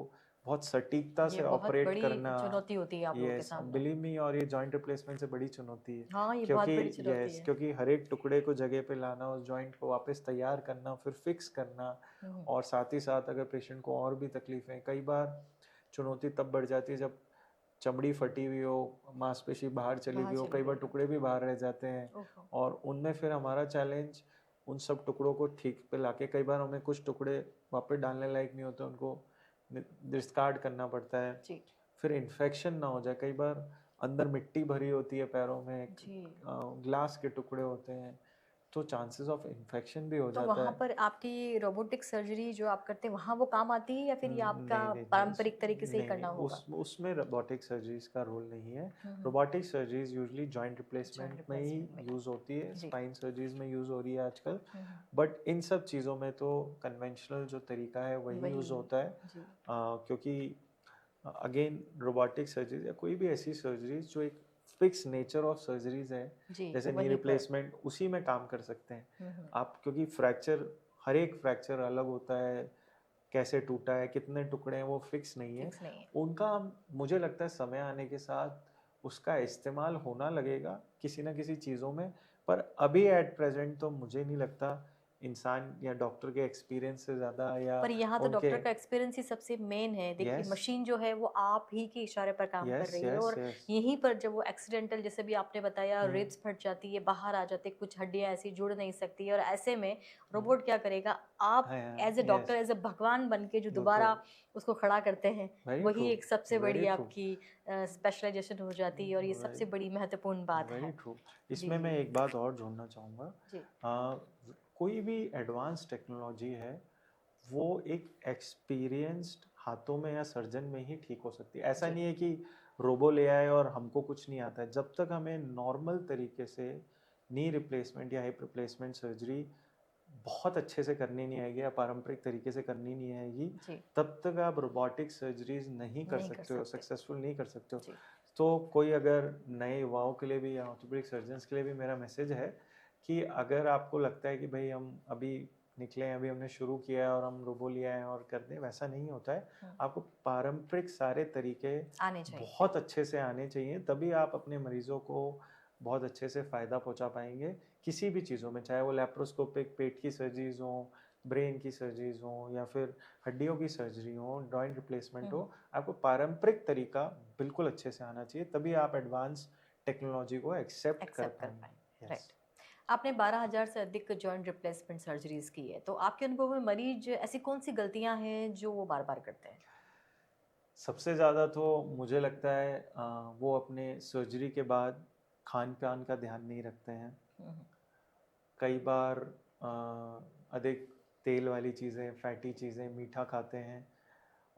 बहुत सटीकता से ऑपरेट करना, चुनौती होती है आप लोगों के यस सामने। Believe me. और ये जॉइंट रिप्लेसमेंट से बड़ी चुनौती है। हाँ, ये बहुत क्योंकि बड़ी चुनौती है। क्योंकि हर एक टुकड़े को जगह पे लाना, उस जॉइंट को वापस तैयार करना, फिर फिक्स करना, और साथ ही साथ अगर पेशेंट को और भी तकलीफें, कई बार चुनौती तब बढ़ जाती है जब चमड़ी फटी हुई हो, मांसपेशी बाहर चली गई हो, कई बार टुकड़े भी बाहर रह जाते हैं, और उनमें फिर हमारा चैलेंज उन सब टुकड़ों को ठीक पे लाके, कई बार हमें कुछ टुकड़े वापस डालने लायक नहीं होते, उनको डिस्कार्ड करना पड़ता है। फिर इन्फेक्शन ना हो जाए, कई बार अंदर मिट्टी भरी होती है पैरों में, ग्लास के टुकड़े होते हैं, तो चांसेस ऑफ इन्फेक्शन भी हो तो जाता वहाँ है। पर आपकी रोबोटिक सर्जरी जो आप करते हैं वहाँ वो काम आती है या फिर ये आपका नहीं, पारंपरिक तरीके से ही करना होगा? उसमें रोबोटिक सर्जरीज का रोल नहीं है। Robotic surgeries usually joint replacement में ही यूज होती है, स्पाइन सर्जरीज में यूज हो रही है आजकल, बट इन सब चीज़ों में तो कन्वेंशनल जो तरीका है वही यूज होता है। क्योंकि अगेन रोबोटिक सर्जरी या कोई भी ऐसी सर्जरीज जो एक फिक्स नेचर ऑफ सर्जरीज है, जैसे नी रिप्लेसमेंट, उसी में काम कर सकते हैं आप, क्योंकि फ्रैक्चर, हर एक फ्रैक्चर अलग होता है, कैसे टूटा है, कितने टुकड़े हैं, वो फिक्स नहीं है। उनका मुझे लगता है समय आने के साथ उसका इस्तेमाल होना लगेगा किसी ना किसी चीज़ों में, पर अभी एट प्रेजेंट तो मुझे नहीं लगता इंसान या डॉक्टर के एक्सपीरियंस से ज़्यादा या पर यहाँ तो डॉक्टर का एक्सपीरियंस ही सबसे मेन है। देखिए मशीन जो है वो आप ही के इशारे पर काम कर रही है, और यहीं पर जब वो एक्सीडेंटल, जैसे भी आपने बताया, रिब्स फट जाती है, बाहर आ जाते, कुछ हड्डियां ऐसी जुड़ नहीं सकती, और ऐसे में रोबोट क्या करेगा, आप as a doctor, as a भगवान बन के जो दोबारा उसको खड़ा करते हैं, वही एक सबसे बड़ी आपकी स्पेशलाइजेशन हो जाती है, और ये सबसे बड़ी महत्वपूर्ण बात है। इसमें मैं एक बात और जोड़ना चाहूँगा, कोई भी एडवांस टेक्नोलॉजी है वो एक एक्सपीरियंस्ड हाथों में या सर्जन में ही ठीक हो सकती है। ऐसा नहीं है कि रोबो ले आए और हमको कुछ नहीं आता है। जब तक हमें नॉर्मल तरीके से नी रिप्लेसमेंट या हिप रिप्लेसमेंट सर्जरी बहुत अच्छे से करनी नहीं आएगी या पारंपरिक तरीके से करनी नहीं आएगी, तब तक आप रोबोटिक सर्जरीज नहीं कर सकते हो, सक्सेसफुल नहीं कर सकते हो। तो कोई अगर नए युवाओं के लिए भी या ऑर्थोपेडिक सर्जन्स के लिए भी मेरा मैसेज है कि अगर आपको लगता है कि भाई हम अभी निकले हैं, अभी हमने शुरू किया है और हम रोबो ले आए हैं और कर दें, वैसा नहीं होता है। हम्म, आपको पारंपरिक सारे तरीके आने चाहिए। बहुत अच्छे से आने चाहिए, तभी आप अपने मरीजों को बहुत अच्छे से फ़ायदा पहुंचा पाएंगे किसी भी चीज़ों में, चाहे वो लेप्रोस्कोपिक पेट की सर्जरीज हो, ब्रेन की सर्जरीज हो, या फिर हड्डियों की सर्जरी हो, जॉइंट रिप्लेसमेंट हो। आपको पारंपरिक तरीका बिल्कुल अच्छे से आना चाहिए, तभी आप एडवांस टेक्नोलॉजी को एक्सेप्ट कर एक्सेप्ट कर पाएंगे। पाएंगे, यस। राइट। आपने 12,000 से अधिक जॉइंट रिप्लेसमेंट सर्जरीज की है, तो आपके अनुभव में मरीज ऐसी कौन सी गलतियां हैं जो वो बार बार करते हैं? सबसे ज़्यादा तो मुझे लगता है वो अपने सर्जरी के बाद खान पान का ध्यान नहीं रखते हैं। हम्म, कई बार अधिक तेल वाली चीज़ें, फैटी चीज़ें, मीठा खाते हैं।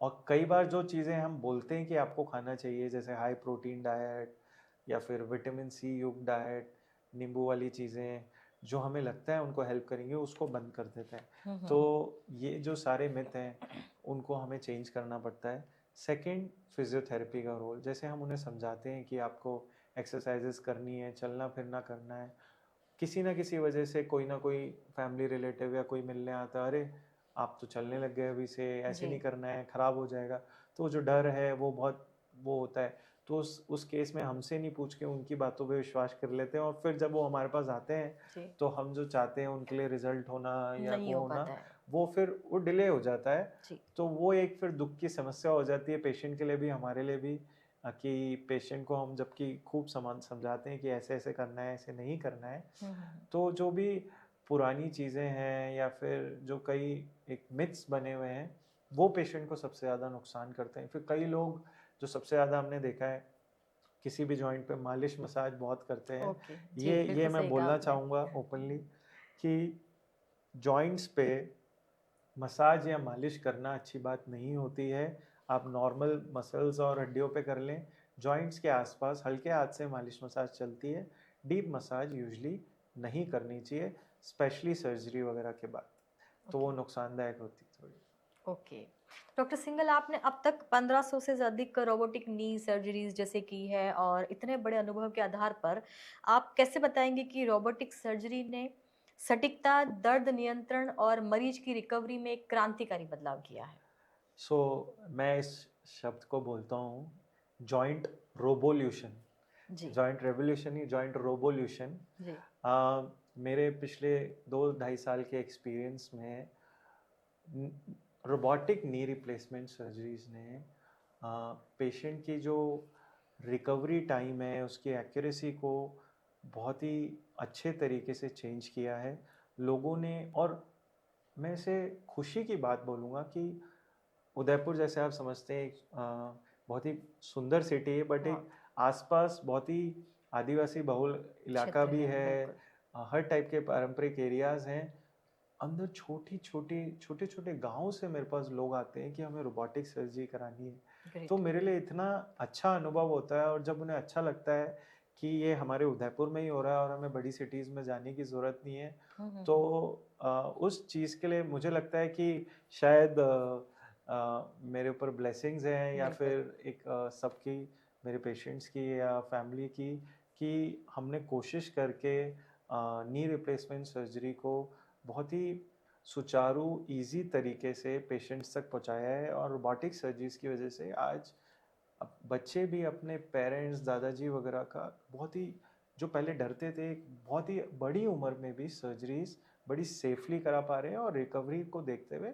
और कई बार जो चीज़ें हम बोलते हैं कि आपको खाना चाहिए, जैसे हाई प्रोटीन डाइट या फिर विटामिन सी युक्त डाइट, नींबू वाली चीज़ें जो हमें लगता है उनको हेल्प करेंगे, उसको बंद कर देते हैं। तो ये जो सारे मिथ हैं उनको हमें चेंज करना पड़ता है। सेकंड, फिजियोथेरेपी का रोल, जैसे हम उन्हें समझाते हैं कि आपको एक्सरसाइजेस करनी है, चलना फिरना करना है, किसी ना किसी वजह से कोई ना कोई फैमिली रिलेटिव या कोई मिलने आता है, अरे आप तो चलने लग गए अभी से, ऐसे जी। नहीं करना है, खराब हो जाएगा। तो जो डर है वो बहुत वो होता है। तो उस केस में हमसे नहीं पूछ के उनकी बातों पे विश्वास कर लेते हैं, और फिर जब वो हमारे पास आते हैं जी, तो हम जो चाहते हैं उनके लिए रिजल्ट होना या नहीं वो हो होना, पाता है। वो फिर वो डिले हो जाता है। जी। तो वो एक फिर दुख की समस्या हो जाती है, पेशेंट के लिए भी, हमारे लिए भी। कि पेशेंट को हम जबकि खूब समझाते हैं कि ऐसे ऐसे करना है, ऐसे नहीं करना है। तो जो भी पुरानी चीज़ें हैं या फिर जो कई एक मिथ्स बने हुए हैं, वो पेशेंट को सबसे ज़्यादा नुकसान करते हैं। फिर कई लोग जो सबसे ज़्यादा हमने देखा है, किसी भी जॉइंट पे मालिश मसाज बहुत करते हैं। ओके, जी, ये बिल्कुल मैं सही कहा बोलना आपने। चाहूँगा ओपनली कि जॉइंट्स पे मसाज या मालिश करना अच्छी बात नहीं होती है। आप नॉर्मल मसल्स और हड्डियों पे कर लें। जॉइंट्स के आसपास हल्के हाथ से मालिश मसाज चलती है। डीप मसाज यूजुअली नहीं करनी चाहिए, स्पेशली सर्जरी वगैरह के बाद, तो वो ओके, नुकसानदायक होती है थोड़ी। ओके। डॉक्टर सिंघल, आपने अब तक 1500 से अधिक रोबोटिक नी सर्जरीज जैसे की है, और इतने बड़े अनुभव के आधार पर आप कैसे बताएंगे कि रोबोटिक सर्जरी ने सटीकता, दर्द नियंत्रण और मरीज की रिकवरी में एक क्रांतिकारी बदलाव किया है? सो मैं इस शब्द को बोलता हूँ जॉइंट रोबोल्यूशन। जी, जॉइंट रेवोल्यूशन ही, जॉइंट रोबोल्यूशन। जी, मेरे पिछले 2-2.5 साल के एक्सपीरियंस में रोबोटिक नी रिप्लेसमेंट सर्जरीज ने पेशेंट की जो रिकवरी टाइम है, उसकी एक्यूरेसी को बहुत ही अच्छे तरीके से चेंज किया है लोगों ने। और मैं इसे खुशी की बात बोलूँगा कि उदयपुर, जैसे आप समझते हैं, एक बहुत ही सुंदर सिटी है, बट एक बहुत आसपास बहुत ही आदिवासी बहुल इलाका क्षेत्र भी है, है। बिल्कुल। हर टाइप के पारंपरिक एरियाज हैं। अंदर छोटे छोटे गांव से मेरे पास लोग आते हैं कि हमें रोबोटिक सर्जरी करानी है। तो ग्रेट। मेरे लिए इतना अच्छा अनुभव होता है, और जब उन्हें अच्छा लगता है कि ये हमारे उदयपुर में ही हो रहा है और हमें बड़ी सिटीज़ में जाने की ज़रूरत नहीं है, तो उस चीज़ के लिए मुझे लगता है कि शायद मेरे ऊपर ब्लेसिंग्स हैं, या बिल्कुल। फिर एक सबकी, मेरे पेशेंट्स की या फैमिली की, कि हमने कोशिश करके नी रिप्लेसमेंट सर्जरी को बहुत ही सुचारू, इजी तरीके से पेशेंट्स तक पहुंचाया है। और रोबोटिक सर्जरीज की वजह से आज अब बच्चे भी अपने पेरेंट्स, दादाजी वगैरह का बहुत ही, जो पहले डरते थे, बहुत ही बड़ी उम्र में भी सर्जरीज बड़ी सेफली करा पा रहे हैं। और रिकवरी को देखते हुए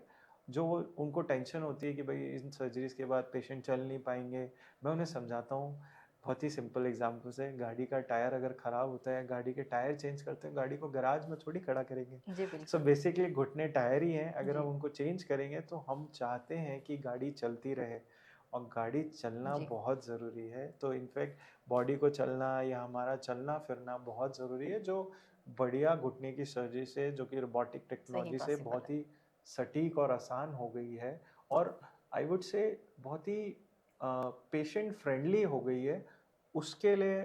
जो उनको टेंशन होती है कि भाई इन सर्जरीज के बाद पेशेंट चल नहीं पाएंगे, मैं उन्हें समझाता हूँ बहुत ही सिंपल एग्जाम्पल से। गाड़ी का टायर अगर ख़राब होता है, गाड़ी के टायर चेंज करते हैं, गाड़ी को गैराज में थोड़ी खड़ा करेंगे। जी, सो बिल्कुल। बेसिकली घुटने टायर ही हैं, अगर जी, हम उनको चेंज करेंगे तो हम चाहते हैं कि गाड़ी चलती रहे, और गाड़ी चलना जी, बहुत ज़रूरी है। तो इनफैक्ट बॉडी को चलना या हमारा चलना फिरना बहुत ज़रूरी है, जो बढ़िया घुटने की सर्जरी से, जो कि रोबोटिक सही टेक्नोलॉजी से पॉसिबल बहुत है। ही सटीक और आसान हो गई है। और आई वुड से बहुत ही पेशेंट फ्रेंडली हो गई है। उसके लिए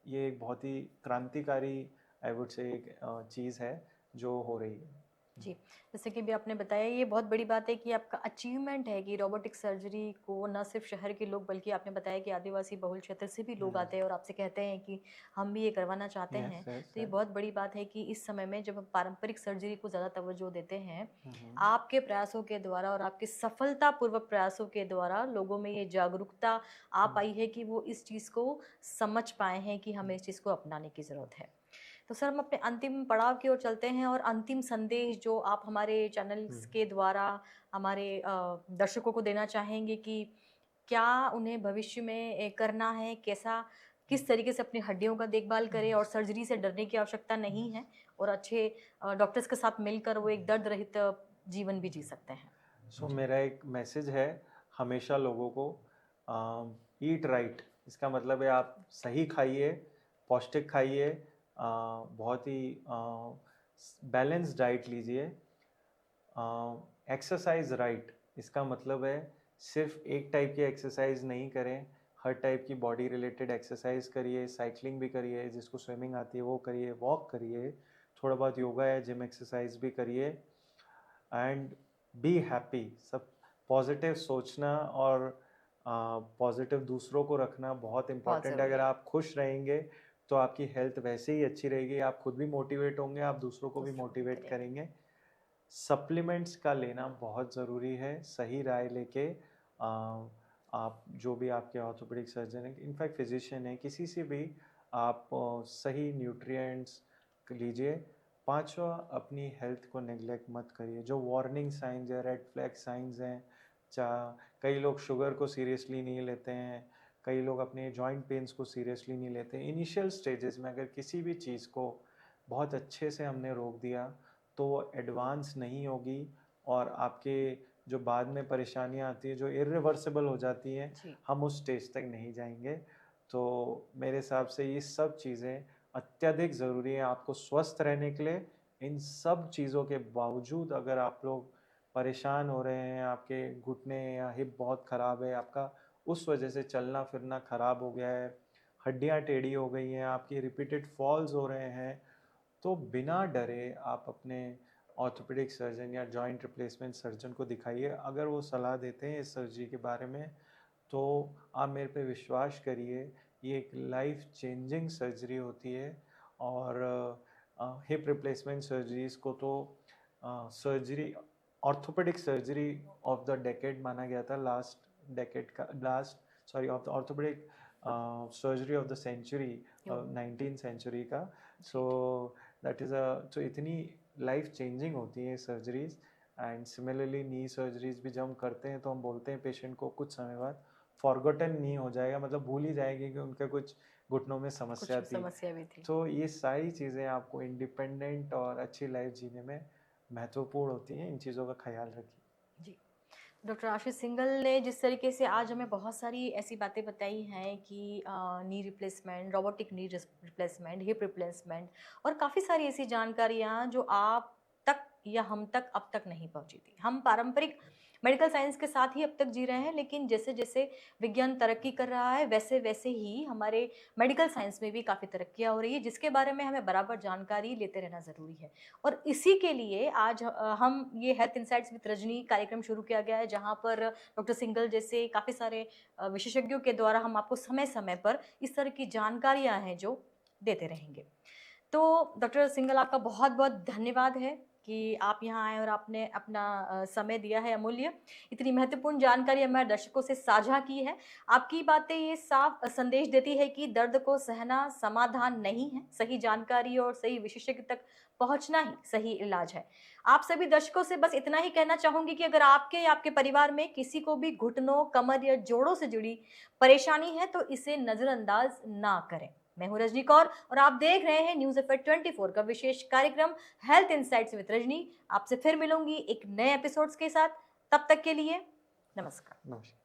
ये एक बहुत ही क्रांतिकारी, आई वुड से, एक चीज़ है जो हो रही है। जी, जैसे कि भी आपने बताया, ये बहुत बड़ी बात है कि आपका अचीवमेंट है कि रोबोटिक सर्जरी को न सिर्फ शहर के लोग, बल्कि आपने बताया कि आदिवासी बहुल क्षेत्र से भी लोग आते हैं और आपसे कहते हैं कि हम भी ये करवाना चाहते यस हैं। यस तो ये यस। बहुत बड़ी बात है कि इस समय में जब हम पारंपरिक सर्जरी को ज़्यादा तवज्जो देते हैं, आपके प्रयासों के द्वारा और आपके सफलतापूर्वक प्रयासों के द्वारा लोगों में ये जागरूकता आ पाई है कि वो इस चीज़ को समझ पाए हैं कि हमें इस चीज़ को अपनाने की ज़रूरत है। तो सर, हम अपने अंतिम पड़ाव की ओर चलते हैं और अंतिम संदेश जो आप हमारे चैनल्स के द्वारा हमारे दर्शकों को देना चाहेंगे कि क्या उन्हें भविष्य में करना है, कैसा किस तरीके से अपनी हड्डियों का देखभाल करें और सर्जरी से डरने की आवश्यकता नहीं है और अच्छे डॉक्टर्स के साथ मिलकर वो एक दर्द रहित जीवन भी जी सकते हैं। सो मेरा एक मैसेज है हमेशा लोगों को, ईट राइट। इसका मतलब है आप सही खाइए, पौष्टिक खाइए, बहुत ही बैलेंस डाइट लीजिए। एक्सरसाइज राइट, इसका मतलब है सिर्फ एक टाइप की एक्सरसाइज नहीं करें, हर टाइप की बॉडी रिलेटेड एक्सरसाइज करिए, साइकिलिंग भी करिए, जिसको स्विमिंग आती है वो करिए, वॉक करिए, थोड़ा बहुत योगा या जिम एक्सरसाइज भी करिए एंड बी हैप्पी। सब पॉजिटिव सोचना और पॉजिटिव दूसरों को रखना बहुत बहुत इम्पॉर्टेंट है। ज़रूरी अगर है। आप खुश रहेंगे तो आपकी हेल्थ वैसे ही अच्छी रहेगी, आप खुद भी मोटिवेट होंगे, आप दूसरों को भी दूसरों को भी मोटिवेट करेंगे। करेंगे। सप्लीमेंट्स का लेना बहुत ज़रूरी है, सही राय लेके। आप जो भी आपके ऑर्थोपेडिक सर्जन है, इनफैक्ट फिजिशियन है, किसी से भी आप सही न्यूट्रिएंट्स लीजिए। पांचवा, अपनी हेल्थ को नेग्लेक्ट मत करिए। जो वार्निंग साइंस है, रेड फ्लैग साइंस हैं, कई लोग शुगर को सीरियसली नहीं लेते हैं, कई लोग अपने जॉइंट पेन्स को सीरियसली नहीं लेते। इनिशियल स्टेजेस में अगर किसी भी चीज़ को बहुत अच्छे से हमने रोक दिया तो वो एडवांस नहीं होगी और आपके जो बाद में परेशानियां आती है, जो इरिवर्सिबल हो जाती हैं, जी। हम उस स्टेज तक नहीं जाएंगे। तो मेरे हिसाब से ये सब चीज़ें अत्यधिक ज़रूरी है आपको स्वस्थ रहने के लिए। इन सब चीज़ों के बावजूद अगर आप लोग परेशान हो रहे हैं, आपके घुटने या हिप बहुत ख़राब है, आपका उस वजह से चलना फिरना ख़राब हो गया है, हड्डियाँ टेढ़ी हो गई हैं, आपकी रिपीटेड फॉल्स हो रहे हैं, तो बिना डरे आप अपने ऑर्थोपेडिक सर्जन या जॉइंट रिप्लेसमेंट सर्जन को दिखाइए। अगर वो सलाह देते हैं इस सर्जरी के बारे में तो आप मेरे पे विश्वास करिए, ये एक लाइफ चेंजिंग सर्जरी होती है। और हिप रिप्लेसमेंट सर्जरीज को तो surgery orthopaedic surgery of the decade माना गया था, लास्ट डेकेड का, of the orthopaedic surgery of the century, 19th century का। सो दैट इज़ तो इतनी लाइफ चेंजिंग होती हैं surgeries. And similarly knee surgeries भी जब हम करते हैं तो हम बोलते हैं पेशेंट को कुछ समय बाद फॉरगॉटन नहीं हो जाएगा, मतलब भूल ही जाएगी कि उनका कुछ घुटनों में समस्या कुछ थी। समस्या भी थी। तो ये सारी चीज़ें आपको इंडिपेंडेंट और अच्छी लाइफ जीने में महत्वपूर्ण होती हैं, इन चीज़ों का ख्याल रखिए। जी। डॉक्टर आशीष सिंघल ने जिस तरीके से आज हमें बहुत सारी ऐसी बातें बताई हैं कि knee replacement, robotic knee replacement, hip replacement और काफ़ी सारी ऐसी जानकारियाँ जो आप तक या हम तक अब तक नहीं पहुँची थी। हम पारंपरिक मेडिकल साइंस के साथ ही अब तक जी रहे हैं, लेकिन जैसे जैसे विज्ञान तरक्की कर रहा है वैसे वैसे ही हमारे मेडिकल साइंस में भी काफ़ी तरक्कियाँ हो रही है, जिसके बारे में हमें बराबर जानकारी लेते रहना ज़रूरी है। और इसी के लिए आज हम ये हेल्थ इनसाइट्स विद रजनी कार्यक्रम शुरू किया गया है, जहाँ पर डॉक्टर सिंघल जैसे काफ़ी सारे विशेषज्ञों के द्वारा हम आपको समय समय पर इस तरह की जानकारियाँ हैं जो देते रहेंगे। तो डॉक्टर सिंघल, आपका बहुत बहुत धन्यवाद है कि आप यहाँ आए और आपने अपना समय दिया है अमूल्य। इतनी महत्वपूर्ण जानकारी हमारे दर्शकों से साझा की है। आपकी बातें ये साफ संदेश देती है कि दर्द को सहना समाधान नहीं है, सही जानकारी और सही विशेषज्ञ तक पहुंचना ही सही इलाज है। आप सभी दर्शकों से बस इतना ही कहना चाहूंगी कि अगर आपके या आपके परिवार में किसी को भी घुटनों, कमर या जोड़ों से जुड़ी परेशानी है तो इसे नजरअंदाज ना करें। मैं हूं रजनी कौर और आप देख रहे हैं न्यूज़ एफएक्ट 24 का विशेष कार्यक्रम हेल्थ इनसाइट्स विद रजनी। आपसे फिर मिलूंगी एक नए एपिसोड्स के साथ। तब तक के लिए नमस्कार। नमस्कार।